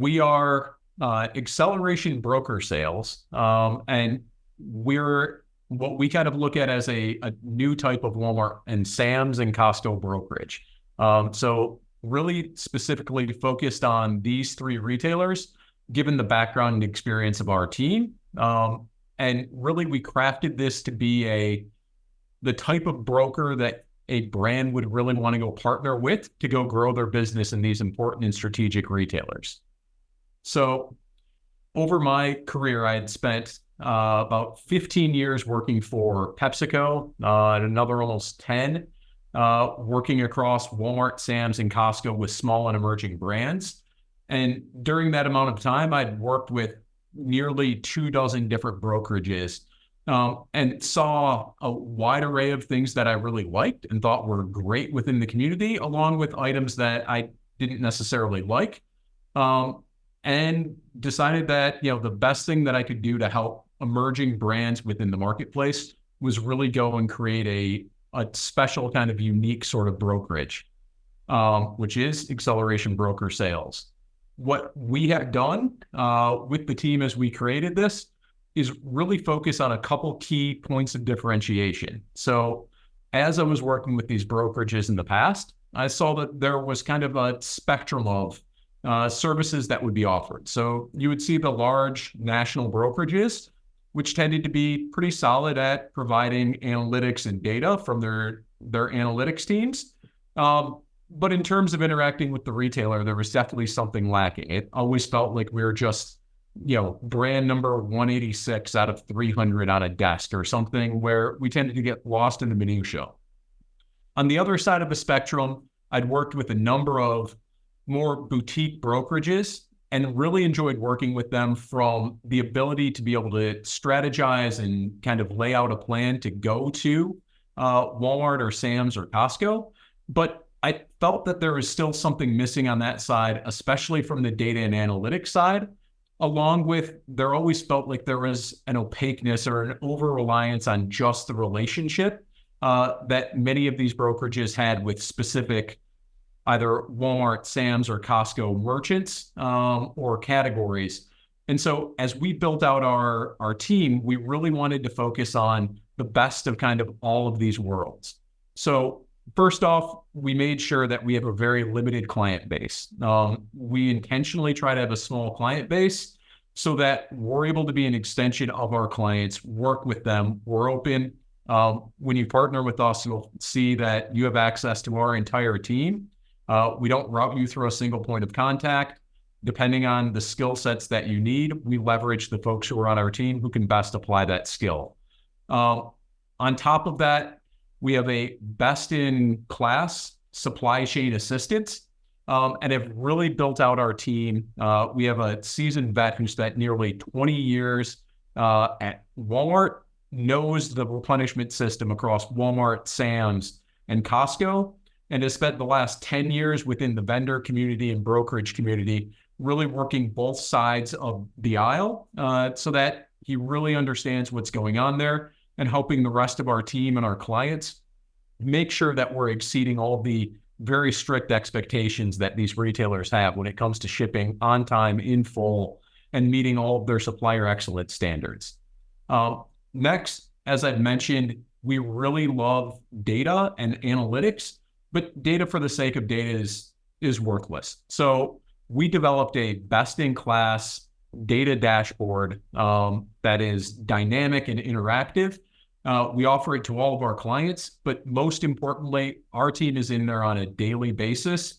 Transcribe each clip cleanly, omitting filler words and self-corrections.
We are acceleration broker sales, and we're what we kind of look at as a new type of Walmart and Sam's and Costco brokerage. So really specifically focused on these three retailers, given the background and experience of our team. And really we crafted this to be the type of broker that a brand would really want to go partner with to go grow their business in these important and strategic retailers. So over my career, I had spent about 15 years working for PepsiCo, and another almost 10 working across Walmart, Sam's, and Costco with small and emerging brands. And during that amount of time, I'd worked with nearly 24 different brokerages, and saw a wide array of things that I really liked and thought were great within the community, along with items that I didn't necessarily like. And decided that, the best thing that I could do to help emerging brands within the marketplace was really go and create a special kind of unique sort of brokerage, which is acceleration broker sales. What we have done with the team as we created this is really focus on a couple key points of differentiation. So as I was working with these brokerages in the past, I saw that there was kind of a spectrum of services that would be offered. So you would see the large national brokerages, which tended to be pretty solid at providing analytics and data from their analytics teams. But in terms of interacting with the retailer, there was definitely something lacking. It always felt like we were just, brand number 186 out of 300 on a desk or something, where we tended to get lost in the minutia. On the other side of the spectrum, I'd worked with a number of more boutique brokerages and really enjoyed working with them from the ability to be able to strategize and kind of lay out a plan to go to Walmart or Sam's or Costco. But I felt that there was still something missing on that side, especially from the data and analytics side, along with there always felt like there was an opaqueness or an over-reliance on just the relationship that many of these brokerages had with specific either Walmart, Sam's, or Costco merchants or categories. And so as we built out our team, we really wanted to focus on the best of kind of all of these worlds. So first off, we made sure that we have a very limited client base. We intentionally try to have a small client base so that we're able to be an extension of our clients, work with them. We're open. When you partner with us, you'll see that you have access to our entire team. We don't route you through a single point of contact. Depending on the skill sets that you need, we leverage the folks who are on our team who can best apply that skill. On top of that, we have a best-in-class supply chain assistant, and have really built out our team. We have a seasoned vet who spent nearly 20 years at Walmart, knows the replenishment system across Walmart, Sam's, and Costco, and has spent the last 10 years within the vendor community and brokerage community, really working both sides of the aisle so that he really understands what's going on there and helping the rest of our team and our clients make sure that we're exceeding all the very strict expectations that these retailers have when it comes to shipping on time, in full, and meeting all of their supplier excellence standards. Next, as I've mentioned, we really love data and analytics, but data for the sake of data is worthless. So we developed a best-in-class data dashboard that is dynamic and interactive. We offer it to all of our clients, but most importantly, our team is in there on a daily basis,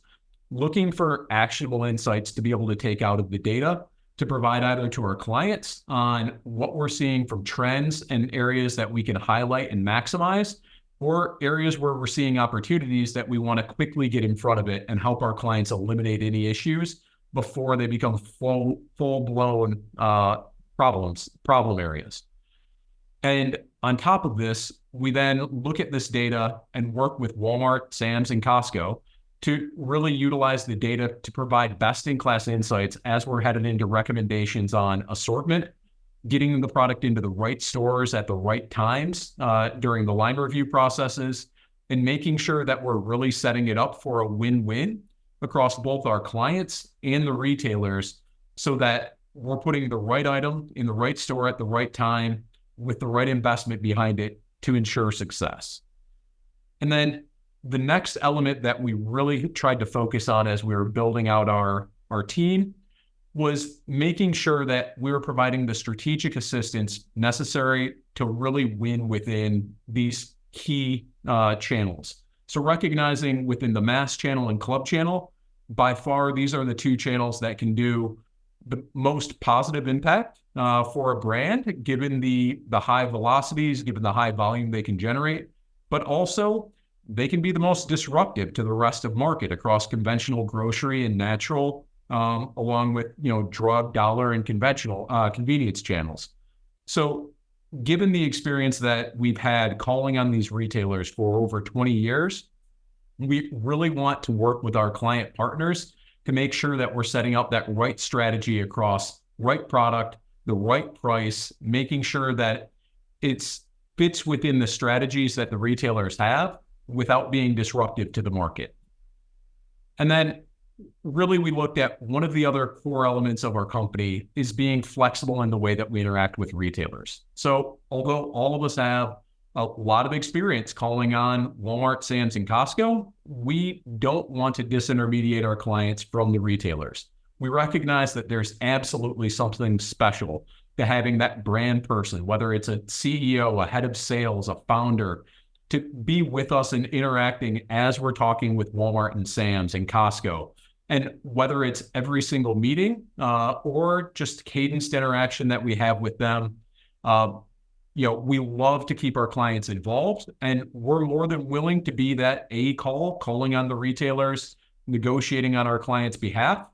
looking for actionable insights to be able to take out of the data to provide either to our clients on what we're seeing from trends and areas that we can highlight and maximize, or areas where we're seeing opportunities that we want to quickly get in front of it and help our clients eliminate any issues before they become full-blown problem areas. And on top of this, we then look at this data and work with Walmart, Sam's, and Costco to really utilize the data to provide best-in-class insights as we're headed into recommendations on assortment, getting the product into the right stores at the right times during the line review processes, and making sure that we're really setting it up for a win-win across both our clients and the retailers so that we're putting the right item in the right store at the right time with the right investment behind it to ensure success. And then the next element that we really tried to focus on as we were building out our team was making sure that we were providing the strategic assistance necessary to really win within these key channels. So recognizing within the mass channel and club channel, by far, these are the two channels that can do the most positive impact for a brand, given the high velocities, given the high volume they can generate, but also they can be the most disruptive to the rest of market across conventional grocery and natural, along with drug, dollar, and conventional convenience channels. So given the experience that we've had calling on these retailers for over 20 years, we really want to work with our client partners to make sure that we're setting up that right strategy across right product, the right price, making sure that it fits within the strategies that the retailers have without being disruptive to the market. And then really we looked at one of the other core elements of our company is being flexible in the way that we interact with retailers. So although all of us have a lot of experience calling on Walmart, Sam's, and Costco, we don't want to disintermediate our clients from the retailers. We recognize that there's absolutely something special to having that brand person, whether it's a CEO, a head of sales, a founder, to be with us and interacting as we're talking with Walmart and Sam's and Costco. And whether it's every single meeting or just cadenced interaction that we have with them, we love to keep our clients involved, and we're more than willing to be that calling on the retailers, negotiating on our clients' behalf.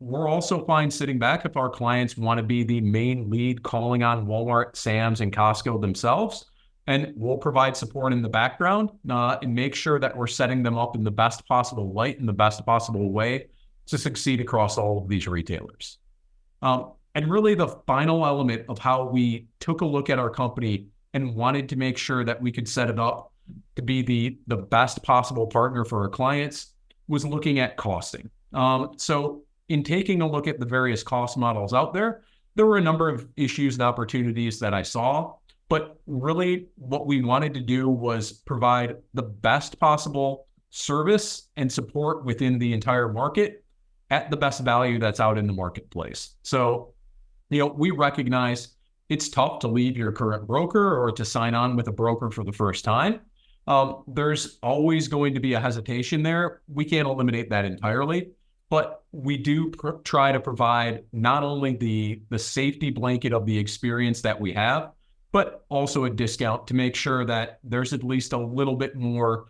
We're also fine sitting back if our clients want to be the main lead calling on Walmart, Sam's, and Costco themselves. And we'll provide support in the background and make sure that we're setting them up in the best possible light, in the best possible way to succeed across all of these retailers. And really the final element of how we took a look at our company and wanted to make sure that we could set it up to be the best possible partner for our clients was looking at costing. So in taking a look at the various cost models out there were a number of issues and opportunities that I saw, but really what we wanted to do was provide the best possible service and support within the entire market at the best value that's out in the marketplace. So, we recognize it's tough to leave your current broker or to sign on with a broker for the first time. There's always going to be a hesitation there. We can't eliminate that entirely, but we do try to provide not only the safety blanket of the experience that we have, but also a discount to make sure that there's at least a little bit more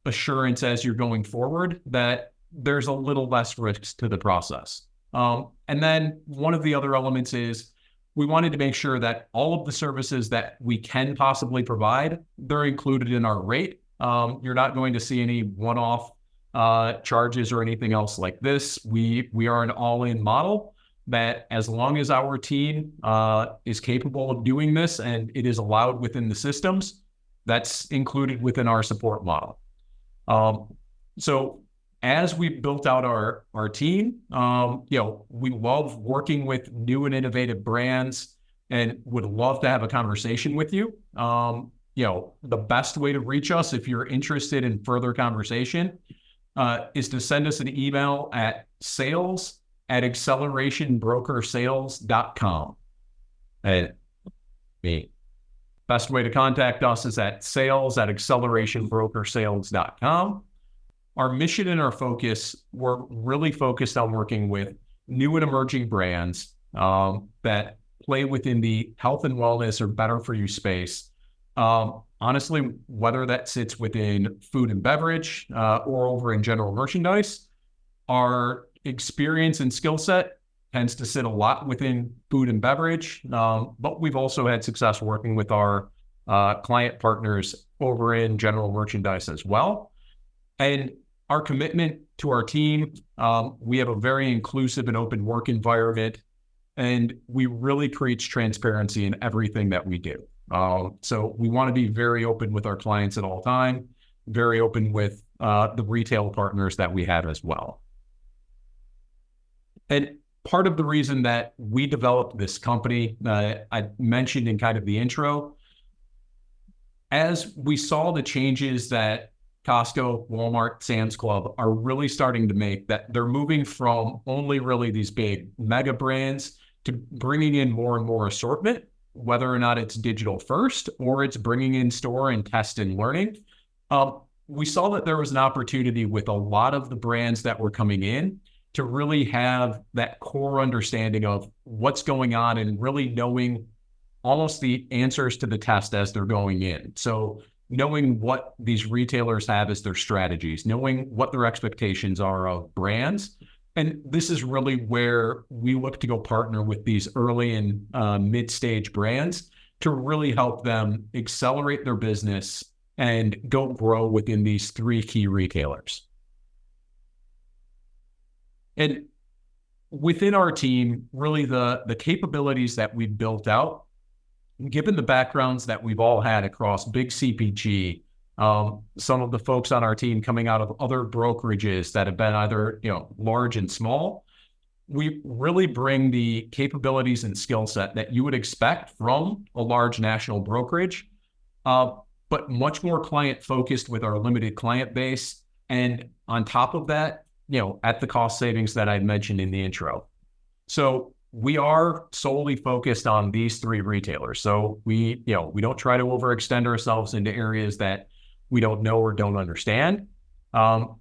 assurance as you're going forward that there's a little less risks to the process. And then one of the other elements is we wanted to make sure that all of the services that we can possibly provide, they're included in our rate. You're not going to see any one-off charges or anything else like this. We are an all-in model that as long as our team is capable of doing this and it is allowed within the systems, that's included within our support model. So as we built out our team, we love working with new and innovative brands and would love to have a conversation with you. The best way to reach us if you're interested in further conversation is to send us an email at sales@accelerationbrokersales.com. And best way to contact us is at sales@accelerationbrokersales.com. Our mission and our focus, we're really focused on working with new and emerging brands that play within the health and wellness or better for you space. Honestly, whether that sits within food and beverage or over in general merchandise, our experience and skill set tends to sit a lot within food and beverage, but we've also had success working with our client partners over in general merchandise as well. And our commitment to our team, we have a very inclusive and open work environment, and we really preach transparency in everything that we do. So we want to be very open with our clients at all time, very open with the retail partners that we have as well. And part of the reason that we developed this company, I mentioned in kind of the intro, as we saw the changes that Costco, Walmart, Sam's Club are really starting to make, that they're moving from only really these big mega brands to bringing in more and more assortment, whether or not it's digital first or it's bringing in store and test and learning. We saw that there was an opportunity with a lot of the brands that were coming in to really have that core understanding of what's going on and really knowing almost the answers to the test as they're going in. So knowing what these retailers have as their strategies, knowing what their expectations are of brands. And this is really where we look to go partner with these early and mid-stage brands to really help them accelerate their business and go grow within these three key retailers. And within our team, really the capabilities that we've built out, given the backgrounds that we've all had across big CPG, some of the folks on our team coming out of other brokerages that have been either large and small, we really bring the capabilities and skill set that you would expect from a large national brokerage, but much more client focused with our limited client base. And on top of that, at the cost savings that I mentioned in the intro. So we are solely focused on these three retailers. So we don't try to overextend ourselves into areas that we don't know or don't understand.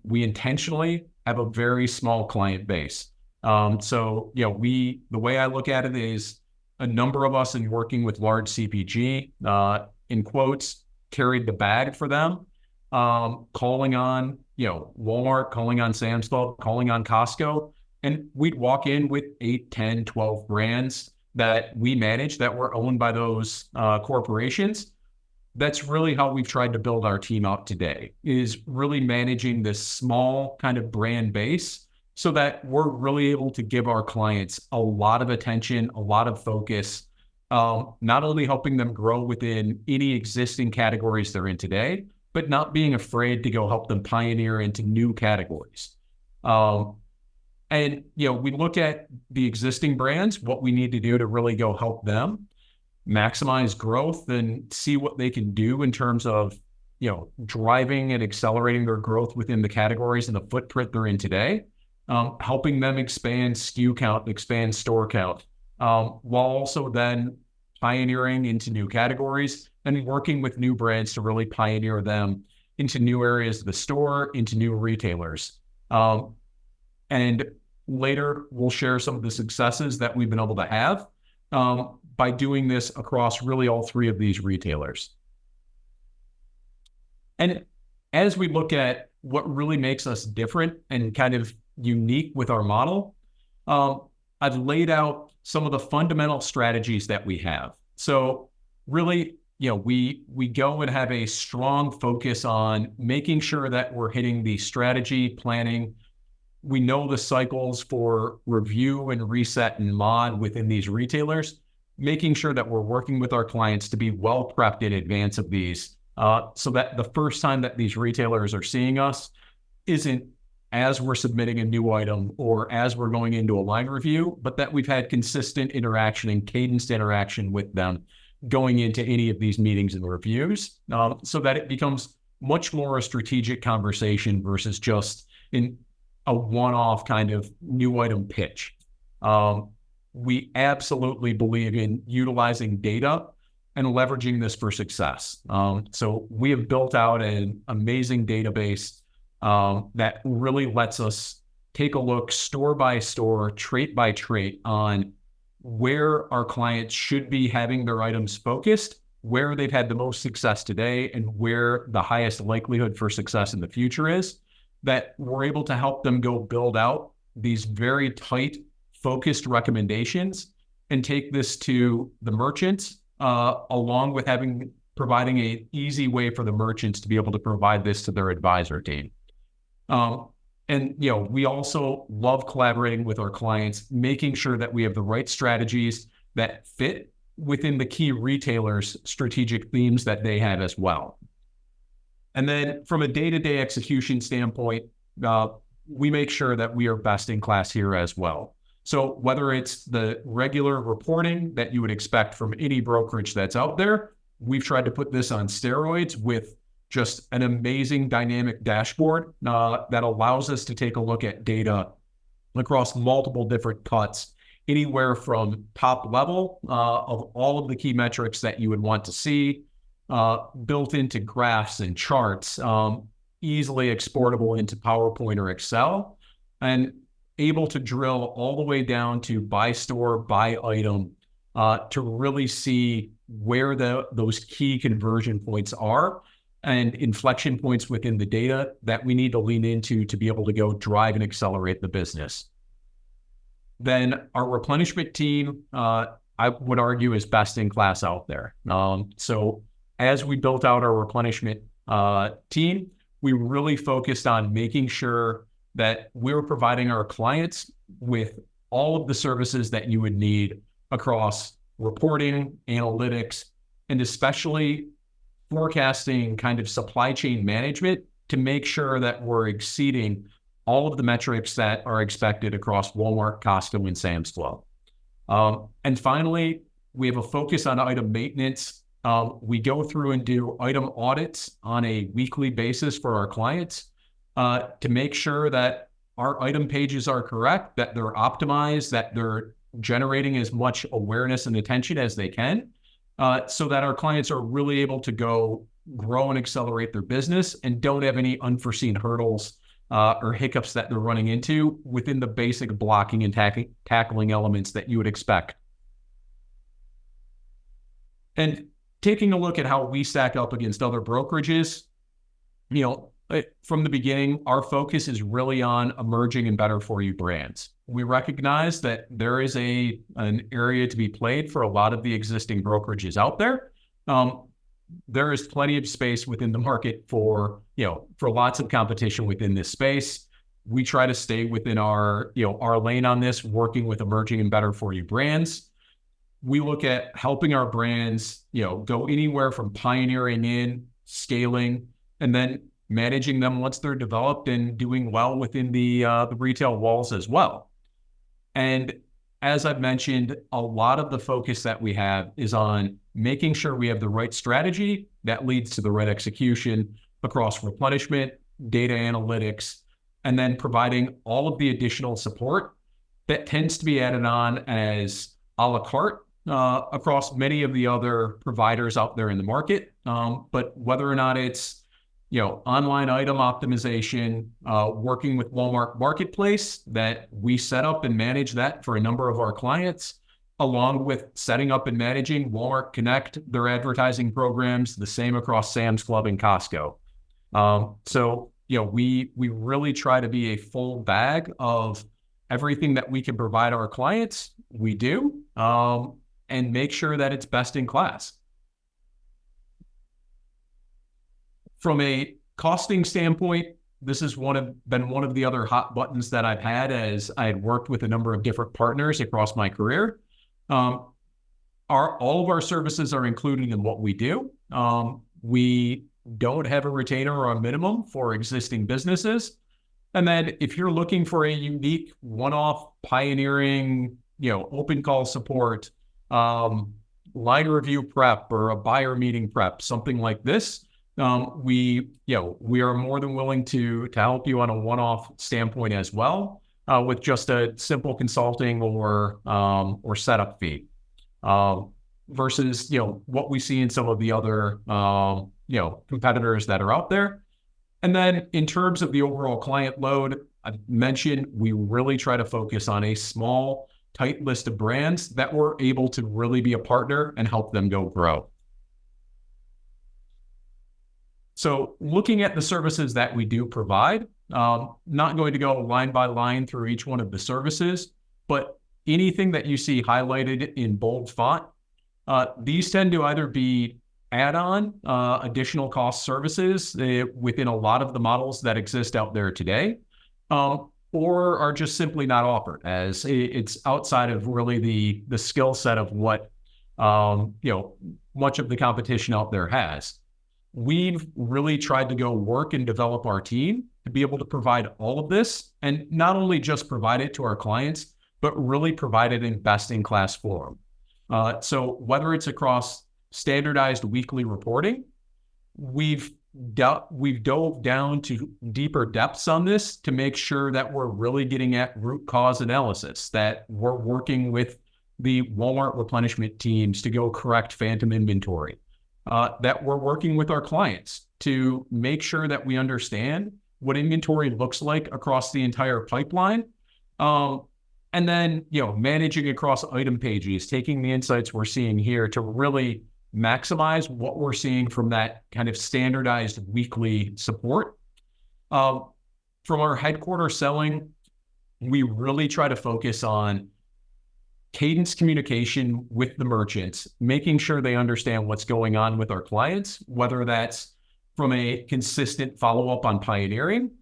We intentionally have a very small client base. So the way I look at it is a number of us in working with large CPG, in quotes, carried the bag for them, calling on Walmart, calling on Sam's Club, calling on Costco. And we'd walk in with 8, 10, 12 brands that we manage that were owned by those corporations. That's really how we've tried to build our team out today, is really managing this small kind of brand base so that we're really able to give our clients a lot of attention, a lot of focus, not only helping them grow within any existing categories they're in today, but not being afraid to go help them pioneer into new categories. And we look at the existing brands, what we need to do to really go help them maximize growth and see what they can do in terms of, driving and accelerating their growth within the categories and the footprint they're in today, helping them expand SKU count, expand store count, while also then pioneering into new categories and working with new brands to really pioneer them into new areas of the store, into new retailers. And later, we'll share some of the successes that we've been able to have by doing this across really all three of these retailers. And as we look at what really makes us different and kind of unique with our model, I've laid out some of the fundamental strategies that we have. So really, we go and have a strong focus on making sure that we're hitting the strategy planning. We know the cycles for review and reset and mod within these retailers, making sure that we're working with our clients to be well prepped in advance of these, so that the first time that these retailers are seeing us isn't as we're submitting a new item or as we're going into a line review, but that we've had consistent interaction and cadenced interaction with them going into any of these meetings and reviews, so that it becomes much more a strategic conversation versus just in a one-off kind of new item pitch. We absolutely believe in utilizing data and leveraging this for success. So we have built out an amazing database that really lets us take a look store by store, trait by trait on where our clients should be having their items focused, where they've had the most success today, and where the highest likelihood for success in the future is, that we're able to help them go build out these very tight, focused recommendations and take this to the merchants, along with providing an easy way for the merchants to be able to provide this to their advisor team. And we also love collaborating with our clients, making sure that we have the right strategies that fit within the key retailers' strategic themes that they have as well. And then from a day-to-day execution standpoint, we make sure that we are best in class here as well. So whether it's the regular reporting that you would expect from any brokerage that's out there, we've tried to put this on steroids with just an amazing dynamic dashboard that allows us to take a look at data across multiple different cuts, anywhere from top level of all of the key metrics that you would want to see, built into graphs and charts, easily exportable into PowerPoint or Excel, and able to drill all the way down to by store, by item, to really see where those key conversion points are and inflection points within the data that we need to lean into to be able to go drive and accelerate the business. Then our replenishment team, I would argue, is best in class out there. So as we built out our replenishment team, we really focused on making sure that we're providing our clients with all of the services that you would need across reporting, analytics, and especially forecasting kind of supply chain management to make sure that we're exceeding all of the metrics that are expected across Walmart, Costco, and Sam's Club. And finally, we have a focus on item maintenance. We go through and do item audits on a weekly basis for our clients to make sure that our item pages are correct, that they're optimized, that they're generating as much awareness and attention as they can, so that our clients are really able to go grow and accelerate their business and don't have any unforeseen hurdles or hiccups that they're running into within the basic blocking and tackling elements that you would expect. And taking a look at how we stack up against other brokerages, from the beginning, our focus is really on emerging and better for you brands. We recognize that there is an area to be played for a lot of the existing brokerages out there. There is plenty of space within the market for lots of competition within this space. We try to stay within our lane on this, working with emerging and better for you brands. We look at helping our brands, go anywhere from pioneering in, scaling, and then managing them once they're developed and doing well within the retail walls as well. And as I've mentioned, a lot of the focus that we have is on making sure we have the right strategy that leads to the right execution across replenishment, data analytics, and then providing all of the additional support that tends to be added on as a la carte across many of the other providers out there in the market. But whether or not it's online item optimization, working with Walmart Marketplace, that we set up and manage that for a number of our clients, along with setting up and managing Walmart Connect, their advertising programs, the same across Sam's Club and Costco. So we really try to be a full bag of everything that we can provide our clients. We do, and make sure that it's best in class. From a costing standpoint, this has been one of the other hot buttons that I've had as I had worked with a number of different partners across my career. All of our services are included in what we do. We don't have a retainer or a minimum for existing businesses. And then if you're looking for a unique one-off pioneering, open call support, line review prep or a buyer meeting prep, something like this, we are more than willing to help you on a one-off standpoint as well, with just a simple consulting or setup fee, versus what we see in some of the other competitors that are out there. And then in terms of the overall client load, I mentioned we really try to focus on a small, tight list of brands that we're able to really be a partner and help them go grow. So looking at the services that we do provide, not going to go line by line through each one of the services, but anything that you see highlighted in bold font, these tend to either be add-on additional cost services within a lot of the models that exist out there today, or are just simply not offered, as it's outside of really the skill set of what much of the competition out there has. We've really tried to go work and develop our team to be able to provide all of this, and not only just provide it to our clients, but really provided in best-in-class form. So whether it's across standardized weekly reporting, we've dove down to deeper depths on this to make sure that we're really getting at root cause analysis, that we're working with the Walmart replenishment teams to go correct phantom inventory, that we're working with our clients to make sure that we understand what inventory looks like across the entire pipeline. And then, managing across item pages, taking the insights we're seeing here to really maximize what we're seeing from that kind of standardized weekly support. From our headquarters selling, we really try to focus on cadence communication with the merchants, making sure they understand what's going on with our clients, whether that's from a consistent follow-up on pioneering,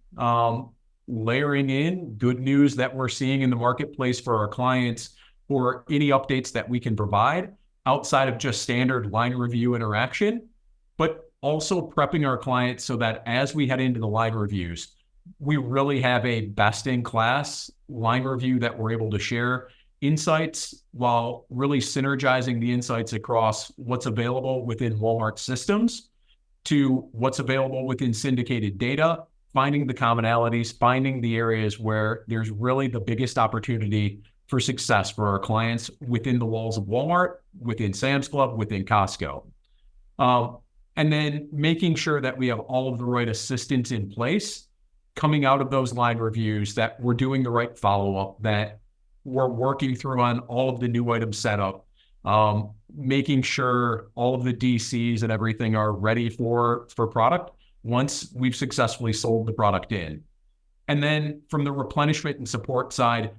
layering in good news that we're seeing in the marketplace for our clients, or any updates that we can provide outside of just standard line review interaction, but also prepping our clients so that as we head into the line reviews, we really have a best-in-class line review that we're able to share insights while really synergizing the insights across what's available within Walmart systems to what's available within syndicated data, finding the commonalities, finding the areas where there's really the biggest opportunity for success for our clients within the walls of Walmart, within Sam's Club, within Costco. And then making sure that we have all of the right assistance in place coming out of those line reviews, that we're doing the right follow-up, that we're working through on all of the new item setup, making sure all of the DCs and everything are ready for product once we've successfully sold the product in. And then from the replenishment and support side,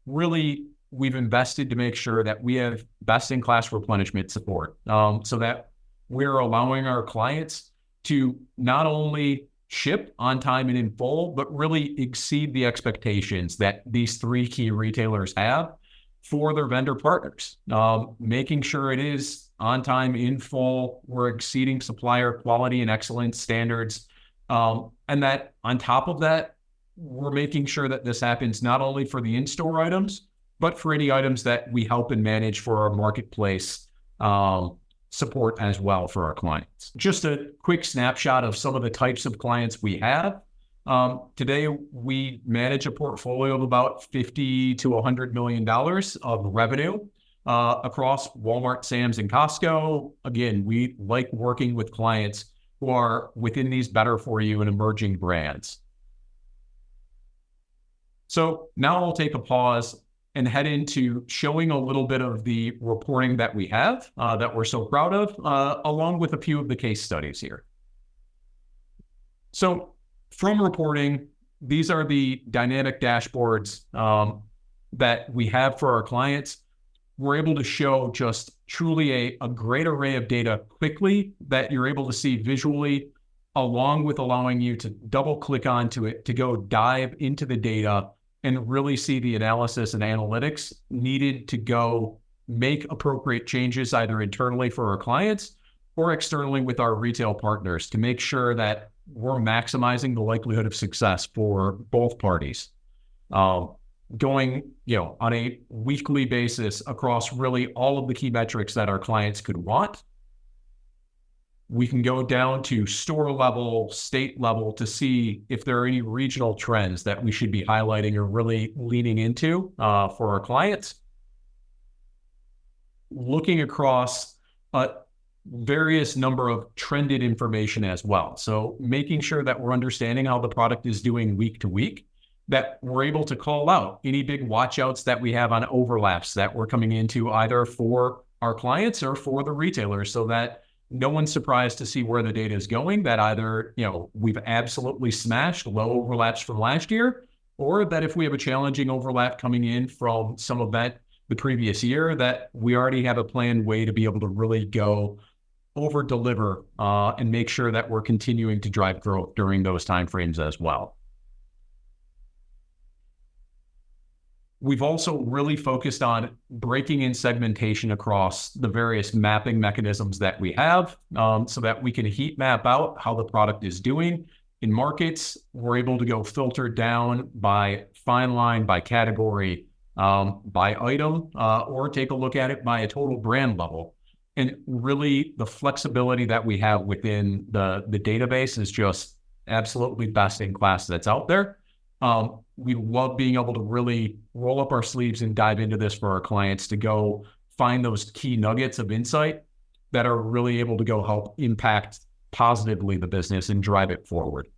really, we've invested to make sure that we have best-in-class replenishment support, so that we're allowing our clients to not only ship on time and in full, but really exceed the expectations that these three key retailers have for their vendor partners, making sure it is on time, in full, we're exceeding supplier quality and excellence standards, and that on top of that, we're making sure that this happens not only for the in-store items, but for any items that we help and manage for our marketplace support as well for our clients. Just a quick snapshot of some of the types of clients we have. Today, we manage a portfolio of about $50 to $100 million of revenue across Walmart, Sam's, and Costco. Again, we like working with clients who are within these better for you and emerging brands. So now I'll take a pause and head into showing a little bit of the reporting that we have that we're so proud of, along with a few of the case studies here. So from reporting, these are the dynamic dashboards that we have for our clients. We're able to show just truly a great array of data quickly that you're able to see visually, along with allowing you to double click onto it to go dive into the data and really see the analysis and analytics needed to go make appropriate changes either internally for our clients or externally with our retail partners to make sure that we're maximizing the likelihood of success for both parties. Going, on a weekly basis across really all of the key metrics that our clients could want. We can go down to store level, state level to see if there are any regional trends that we should be highlighting or really leaning into for our clients. Looking across various number of trended information as well. So making sure that we're understanding how the product is doing week to week, that we're able to call out any big watchouts that we have on overlaps that we're coming into either for our clients or for the retailers, so that no one's surprised to see where the data is going, that either, we've absolutely smashed low overlaps from last year, or that if we have a challenging overlap coming in from some event the previous year, that we already have a planned way to be able to really go over deliver and make sure that we're continuing to drive growth during those timeframes as well. We've also really focused on breaking in segmentation across the various mapping mechanisms that we have so that we can heat map out how the product is doing. In markets, we're able to go filter down by fine line, by category, by item, or take a look at it by a total brand level. And really, the flexibility that we have within the database is just absolutely best in class that's out there. We love being able to really roll up our sleeves and dive into this for our clients to go find those key nuggets of insight that are really able to go help impact positively the business and drive it forward.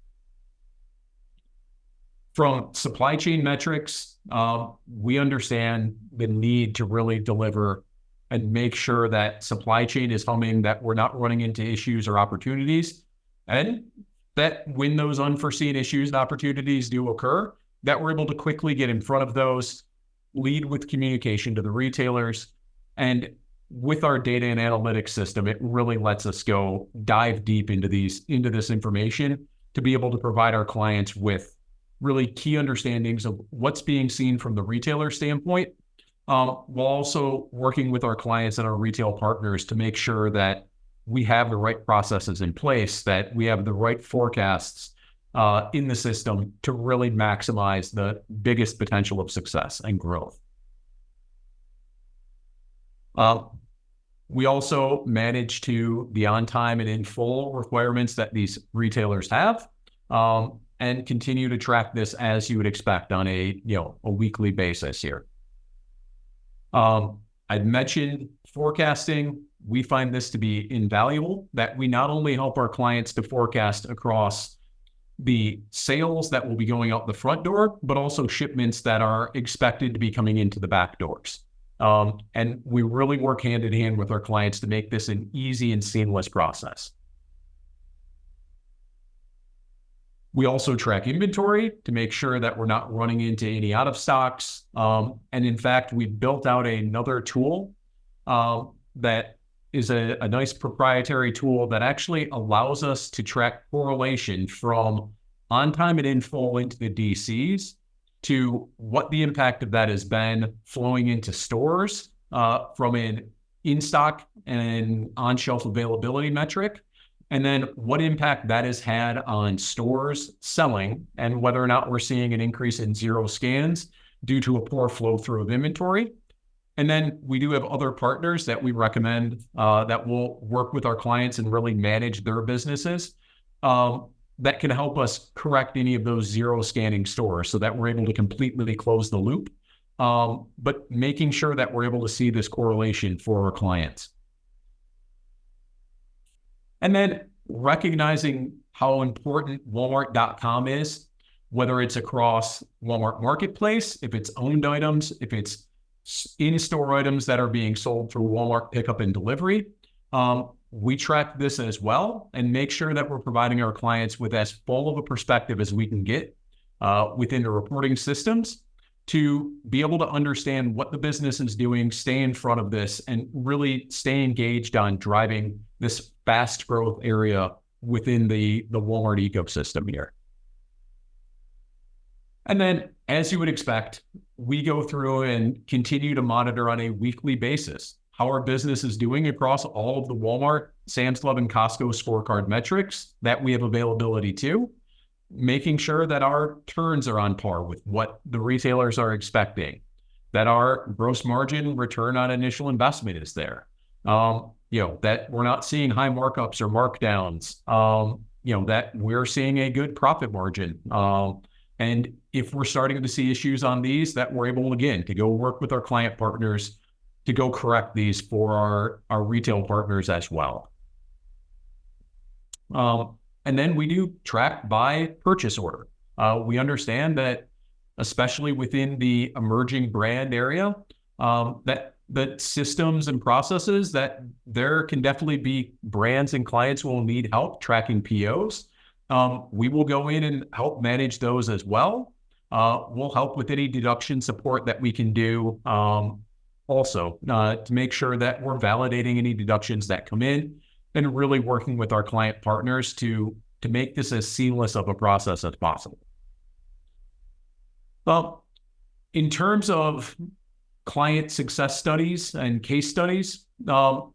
From supply chain metrics, we understand the need to really deliver and make sure that supply chain is humming, that we're not running into issues or opportunities, and that when those unforeseen issues and opportunities do occur, that we're able to quickly get in front of those, lead with communication to the retailers. And with our data and analytics system, it really lets us go dive deep into this information to be able to provide our clients with really key understandings of what's being seen from the retailer standpoint, while also working with our clients and our retail partners to make sure that we have the right processes in place, that we have the right forecasts in the system to really maximize the biggest potential of success and growth. We also manage to the on-time and in full requirements that these retailers have, and continue to track this as you would expect on a weekly basis here. I'd mentioned forecasting. We find this to be invaluable, that we not only help our clients to forecast across the sales that will be going out the front door, but also shipments that are expected to be coming into the back doors. And we really work hand in hand with our clients to make this an easy and seamless process. We also track inventory to make sure that we're not running into any out of stocks. And in fact, we built out another tool that is a nice proprietary tool that actually allows us to track correlation from on time and in full into the DCs to what the impact of that has been flowing into stores from an in-stock and on-shelf availability metric, and then what impact that has had on stores selling and whether or not we're seeing an increase in zero scans due to a poor flow through of inventory. And then we do have other partners that we recommend that will work with our clients and really manage their businesses that can help us correct any of those zero scanning stores so that we're able to completely close the loop, but making sure that we're able to see this correlation for our clients. And then recognizing how important Walmart.com is, whether it's across Walmart Marketplace, if it's owned items, if it's in-store items that are being sold through Walmart pickup and delivery. We track this as well and make sure that we're providing our clients with as full of a perspective as we can get within the reporting systems to be able to understand what the business is doing, stay in front of this, and really stay engaged on driving this fast growth area within the Walmart ecosystem here. And then, as you would expect, we go through and continue to monitor on a weekly basis how our business is doing across all of the Walmart, Sam's Club, and Costco scorecard metrics that we have availability to, making sure that our turns are on par with what the retailers are expecting, that our gross margin return on initial investment is there, that we're not seeing high markups or markdowns, that we're seeing a good profit margin. And if we're starting to see issues on these, that we're able, again, to go work with our client partners to go correct these for our retail partners as well. And then we do track by purchase order. We understand that, especially within the emerging brand area, that systems and processes, that there can definitely be brands and clients who will need help tracking POs. We will go in and help manage those as well. We'll help with any deduction support that we can do also to make sure that we're validating any deductions that come in and really working with our client partners to make this as seamless of a process as possible. Well, in terms of client success studies and case studies, I'm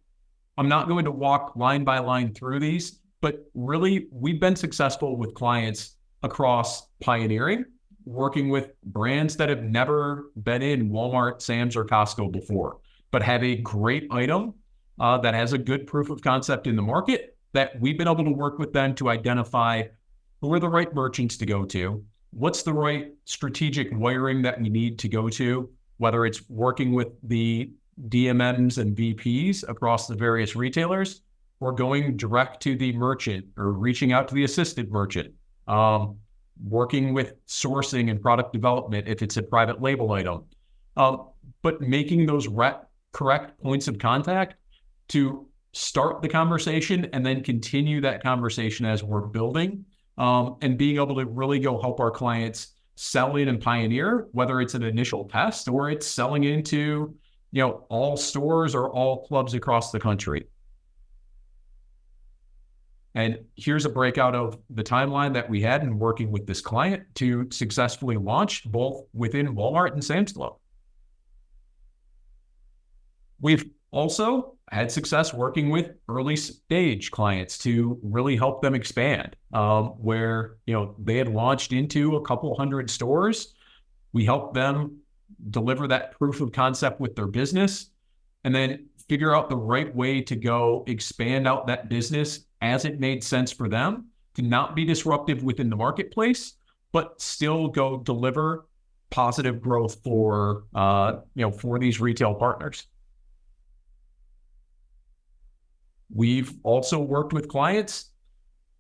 not going to walk line by line through these, but really we've been successful with clients across pioneering, working with brands that have never been in Walmart, Sam's, or Costco before, but have a great item that has a good proof of concept in the market, that we've been able to work with them to identify who are the right merchants to go to, what's the right strategic wiring that we need to go to, whether it's working with the DMMs and VPs across the various retailers, or going direct to the merchant or reaching out to the assisted merchant, working with sourcing and product development if it's a private label item, but making those correct points of contact to start the conversation and then continue that conversation as we're building, and being able to really go help our clients sell in and pioneer, whether it's an initial test or it's selling into, all stores or all clubs across the country. And here's a breakout of the timeline that we had in working with this client to successfully launch both within Walmart and Sam's Club. We've also had success working with early stage clients to really help them expand, where they had launched into a couple hundred stores. We helped them deliver that proof of concept with their business, and then figure out the right way to go expand out that business as it made sense for them to not be disruptive within the marketplace, but still go deliver positive growth for these retail partners. We've also worked with clients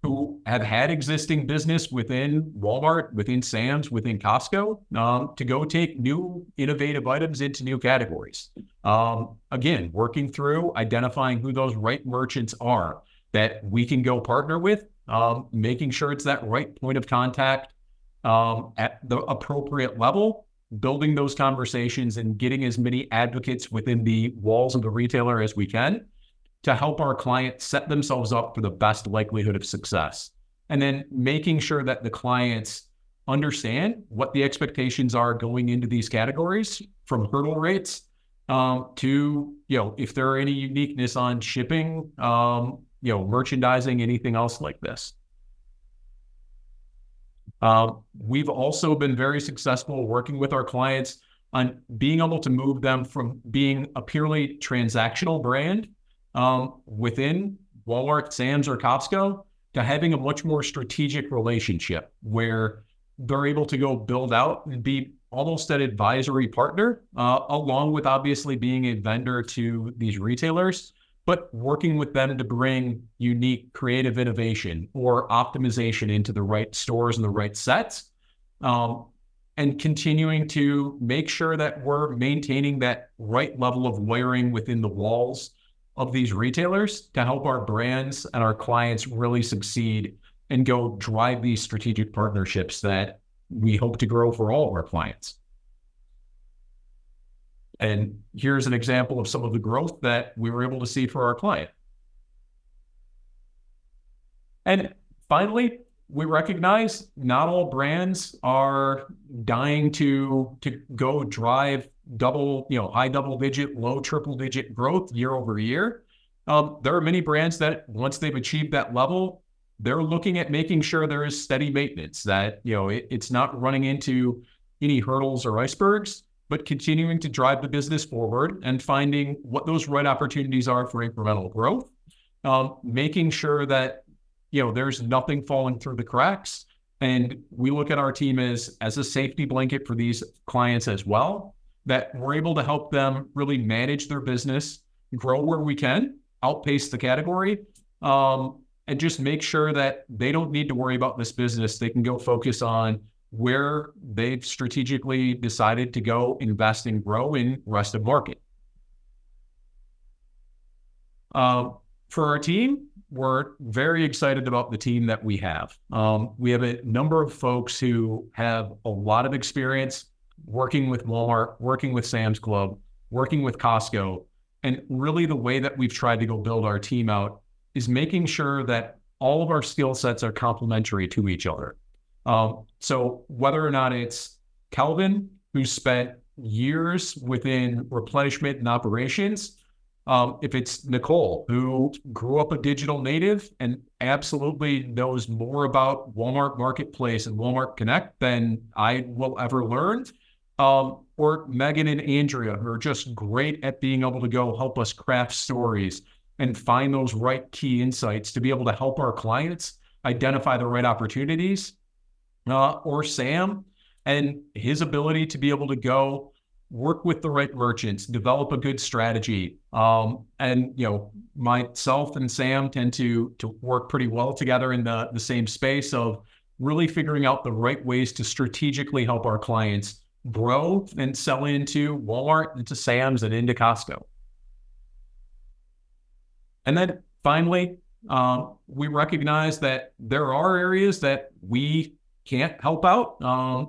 who have had existing business within Walmart, within Sam's, within Costco, to go take new innovative items into new categories. Again, working through identifying who those right merchants are that we can go partner with, making sure it's that right point of contact at the appropriate level, building those conversations and getting as many advocates within the walls of the retailer as we can to help our clients set themselves up for the best likelihood of success. And then making sure that the clients understand what the expectations are going into these categories, from hurdle rates to, if there are any uniqueness on shipping, merchandising, anything else like this. We've also been very successful working with our clients on being able to move them from being a purely transactional brand within Walmart, Sam's, or Costco to having a much more strategic relationship where they're able to go build out and be almost an advisory partner, along with obviously being a vendor to these retailers, but working with them to bring unique creative innovation or optimization into the right stores and the right sets, and continuing to make sure that we're maintaining that right level of wiring within the walls of these retailers to help our brands and our clients really succeed and go drive these strategic partnerships that we hope to grow for all of our clients. And here's an example of some of the growth that we were able to see for our client. And finally, we recognize not all brands are dying to go drive high double digit, low triple digit growth year over year. There are many brands that once they've achieved that level, they're looking at making sure there is steady maintenance, that it's not running into any hurdles or icebergs, but continuing to drive the business forward and finding what those right opportunities are for incremental growth, making sure that there's nothing falling through the cracks. And we look at our team as a safety blanket for these clients as well, that we're able to help them really manage their business, grow where we can, outpace the category, and just make sure that they don't need to worry about this business. They can go focus on where they've strategically decided to go invest and grow in rest of market. For our team, we're very excited about the team that we have. We have a number of folks who have a lot of experience working with Walmart, working with Sam's Club, working with Costco. And really the way that we've tried to go build our team out is making sure that all of our skill sets are complementary to each other. So whether or not it's Calvin, who spent years within replenishment and operations, If it's Nicole, who grew up a digital native and absolutely knows more about Walmart Marketplace and Walmart Connect than I will ever learn, or Megan and Andrea, who are just great at being able to go help us craft stories and find those right key insights to be able to help our clients identify the right opportunities, or Sam and his ability to be able to go work with the right merchants, develop a good strategy. And, myself and Sam tend to work pretty well together in the same space of really figuring out the right ways to strategically help our clients grow and sell into Walmart, into Sam's, and into Costco. And then finally, we recognize that there are areas that we can't help out,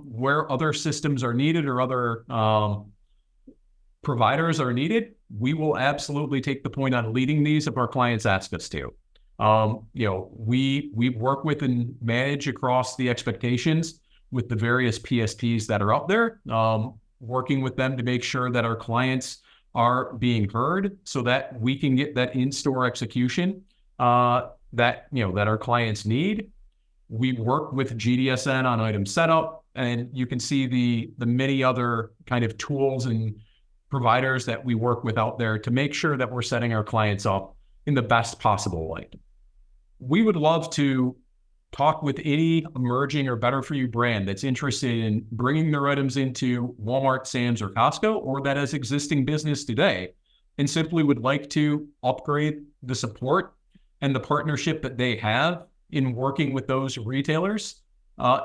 where other systems are needed or other providers are needed. We will absolutely take the point on leading these if our clients ask us to. We work with and manage across the expectations with the various PSPs that are out there, working with them to make sure that our clients are being heard so that we can get that in-store execution that our clients need. We work with GDSN on item setup, and you can see the many other kind of tools and providers that we work with out there to make sure that we're setting our clients up in the best possible light. We would love to talk with any emerging or better for you brand that's interested in bringing their items into Walmart, Sam's, or Costco, or that has existing business today and simply would like to upgrade the support and the partnership that they have in working with those retailers.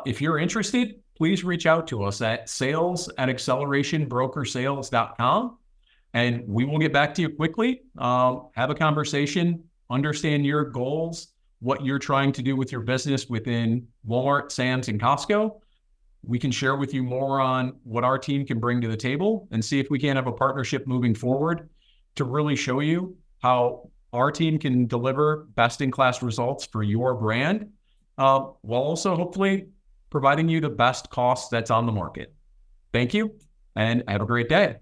If you're interested, please reach out to us at sales@accelerationbrokersales.com, and we will get back to you quickly, have a conversation, understand your goals, what you're trying to do with your business within Walmart, Sam's, and Costco. We can share with you more on what our team can bring to the table and see if we can have a partnership moving forward to really show you how our team can deliver best-in-class results for your brand, while also hopefully providing you the best cost that's on the market. Thank you, and have a great day.